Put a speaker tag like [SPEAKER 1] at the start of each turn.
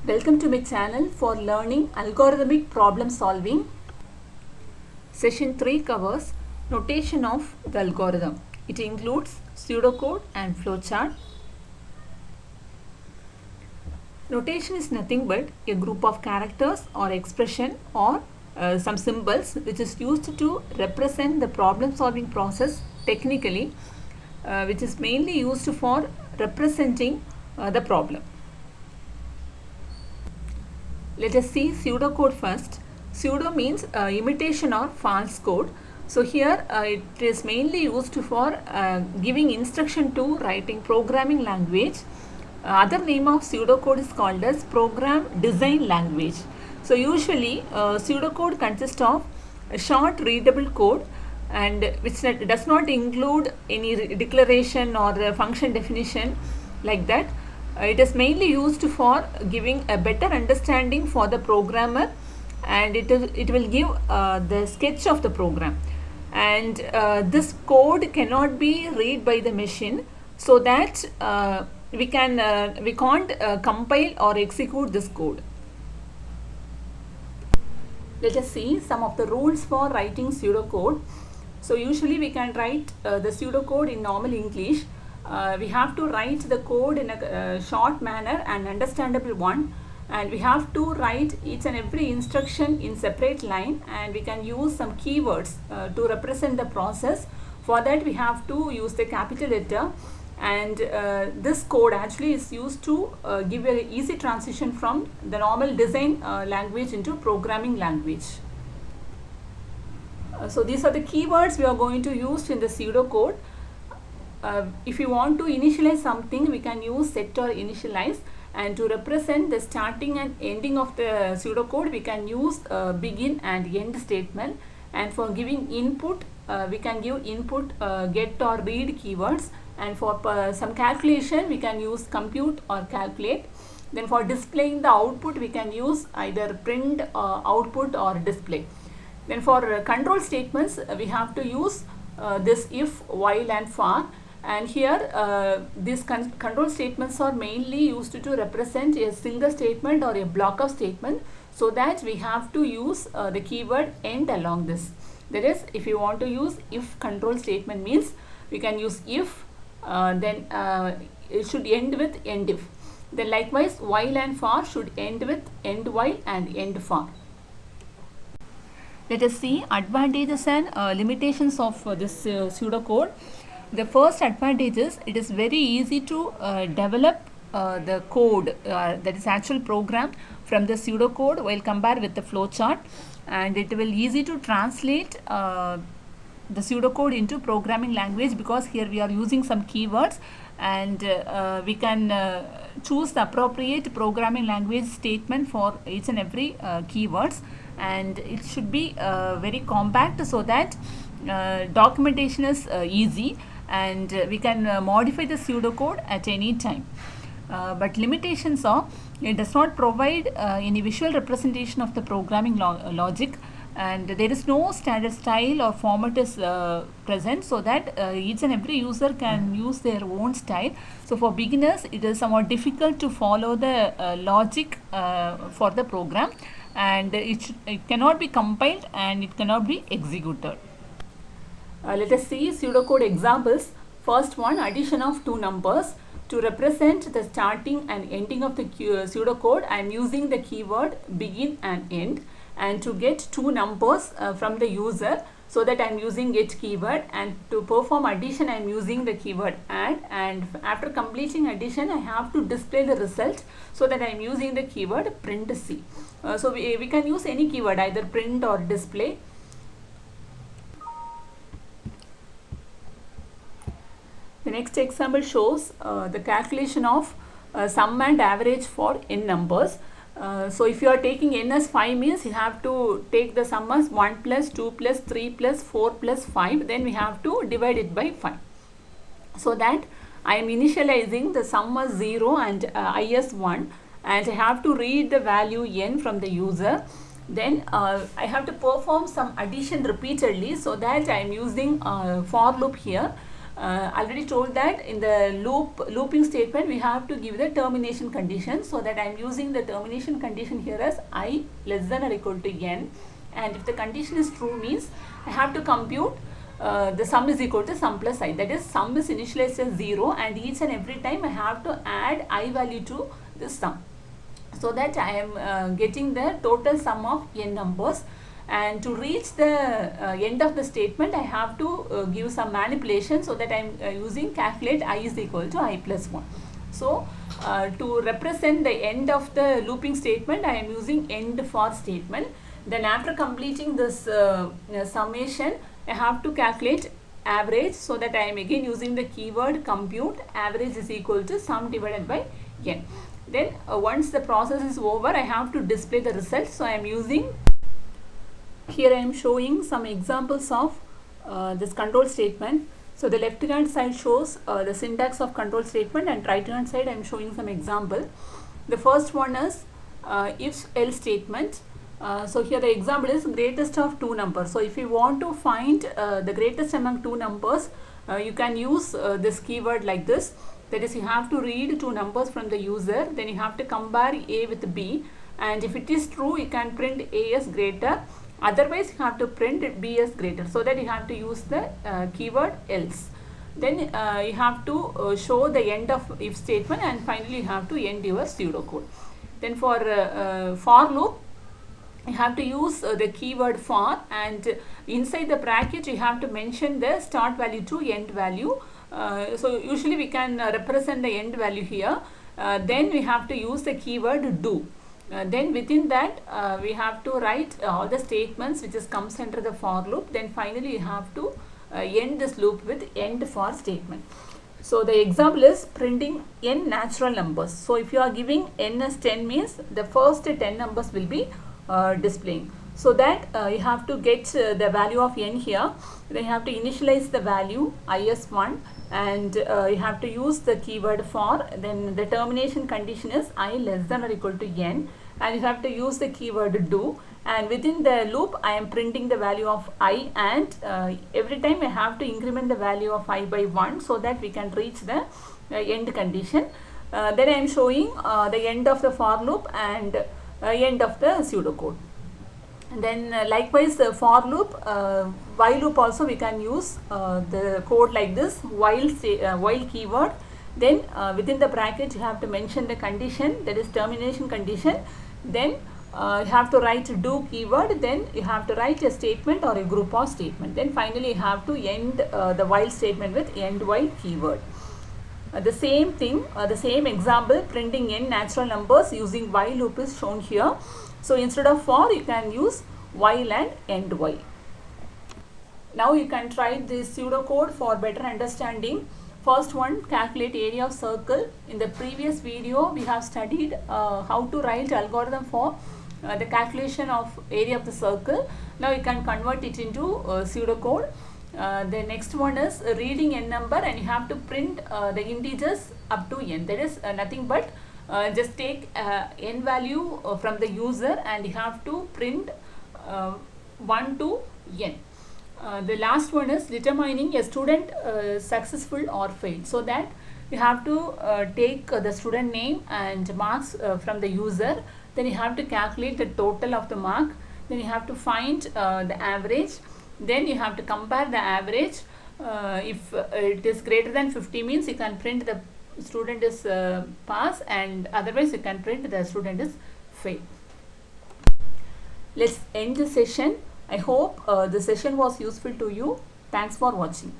[SPEAKER 1] Welcome to my channel for learning algorithmic problem solving. Session 3 covers notation of the algorithm. It includes pseudocode and flowchart. Notation is nothing but a group of characters or expression or some symbols which is used to represent the problem solving process technically, which is mainly used for representing the problem. Let us see pseudocode first. Pseudo means imitation or false code. So here it is mainly used for giving instruction to writing programming language. Other name of pseudocode is called as program design language. So usually pseudocode consists of a short readable code and which does not include any declaration or function definition like that. It is mainly used for giving a better understanding for the programmer, and it will give the sketch of the program, and this code cannot be read by the machine, so that we can't compile or execute this code. Let us see some of the rules for writing pseudocode. So usually we can write the pseudocode in normal English. We have to write the code in a short manner and understandable one, and we have to write each and every instruction in separate line, and we can use some keywords to represent the process. For that we have to use the capital letter, and this code actually is used to give an easy transition from the normal design language into programming language. So these are the keywords we are going to use in the pseudocode. If you want to initialize something, we can use set or initialize, and to represent the starting and ending of the pseudocode we can use begin and end statement, and for giving input we can give input get or read keywords, and for some calculation we can use compute or calculate. Then for displaying the output we can use either print output or display. Then for control statements we have to use this if, while and for, and here these control statements are mainly used to represent a single statement or a block of statement, so that we have to use the keyword end along this. That is, if you want to use if control statement means we can use if, then it should end with end if. Then likewise while and for should end with end while and end for. Let us see advantages and limitations of this pseudocode. The first advantage is it is very easy to develop the code, that is actual program, from the pseudocode while compared with the flowchart, and it will easy to translate the pseudocode into programming language, because here we are using some keywords, and we can choose the appropriate programming language statement for each and every keywords, and it should be very compact, so that documentation is easy, and we can modify the pseudocode at any time. But limitations are it does not provide any visual representation of the programming logic, and there is no standard style or format is present, so that each and every user can use their own style. So for beginners it is somewhat difficult to follow the logic for the program, and it cannot be compiled and it cannot be executed. Let us see pseudocode examples. First one, addition of two numbers. To represent the starting and ending of the pseudocode, I am using the keyword begin and end, and to get two numbers from the user, so that I am using get keyword, and to perform addition I am using the keyword add, and after completing addition I have to display the result, so that I am using the keyword print C. So we can use any keyword, either print or display. The next example shows the calculation of sum and average for n numbers. So if you are taking n as 5 means you have to take the sum as 1 plus 2 plus 3 plus 4 plus 5, then we have to divide it by 5. So that I am initializing the sum as 0 and I as 1, and I have to read the value n from the user. Then I have to perform some addition repeatedly, so that I am using for loop here. Already told that in the looping statement we have to give the termination condition, so that I am using the termination condition here as I less than or equal to n, and if the condition is true means I have to compute the sum is equal to sum plus I, that is sum is initialized as 0 and each and every time I have to add I value to this sum, so that I am getting the total sum of n numbers. And to reach the end of the statement, I have to give some manipulation, so that I am using calculate I is equal to I plus 1. So to represent the end of the looping statement, I am using end for statement. Then after completing this summation, I have to calculate average, so that I am again using the keyword compute average is equal to sum divided by n. Then once the process is over, I have to display the result. So I am using, here I am showing some examples of this control statement. So the left hand side shows the syntax of control statement, and right hand side I am showing some example. The first one is if else statement. So here the example is greatest of two numbers. So if you want to find the greatest among two numbers, you can use this keyword like this. That is, you have to read two numbers from the user, then you have to compare A with B, and if it is true you can print A as greater, otherwise you have to print B as greater, so that you have to use the keyword else. Then you have to show the end of if statement, and finally you have to end your pseudocode. Then for loop, you have to use the keyword for, and inside the bracket you have to mention the start value to end value. So usually we can represent the end value here. Then we have to use the keyword do. Then within that we have to write all the statements which comes under the for loop. Then finally you have to end this loop with end for statement. So the example is printing n natural numbers. So if you are giving n as 10 means the first 10 numbers will be displaying. So that you have to get the value of n here. Then you have to initialize the value I as 1, and you have to use the keyword for. Then the termination condition is I less than or equal to n, and you have to use the keyword do, and within the loop I am printing the value of I, and every time I have to increment the value of I by 1, so that we can reach the end condition. Then I am showing the end of the for loop and end of the pseudocode. And then likewise for loop, while loop also we can use the code like this, while keyword. Then within the bracket you have to mention the condition, that is termination condition. Then you have to write do keyword, then you have to write a statement or a group of statement. Then finally you have to end the while statement with end while keyword. The same thing, the same example, printing n natural numbers using while loop is shown here. So instead of for, you can use while and end while. Now you can try this pseudocode for better understanding. First one, calculate area of circle. In the previous video we have studied how to write algorithm for the calculation of area of the circle. Now you can convert it into pseudocode. The next one is reading n number, and you have to print the integers up to n. That is nothing but just take n value from the user, and you have to print 1 to n. The last one is determining a student successful or failed. So that you have to take the student name and marks from the user. Then you have to calculate the total of the mark. Then you have to find the average. Then you have to compare the average. If it is greater than 50 means you can print the student is pass, and otherwise you can print the student is fail. Let's end the session. I hope the session was useful to you. Thanks for watching.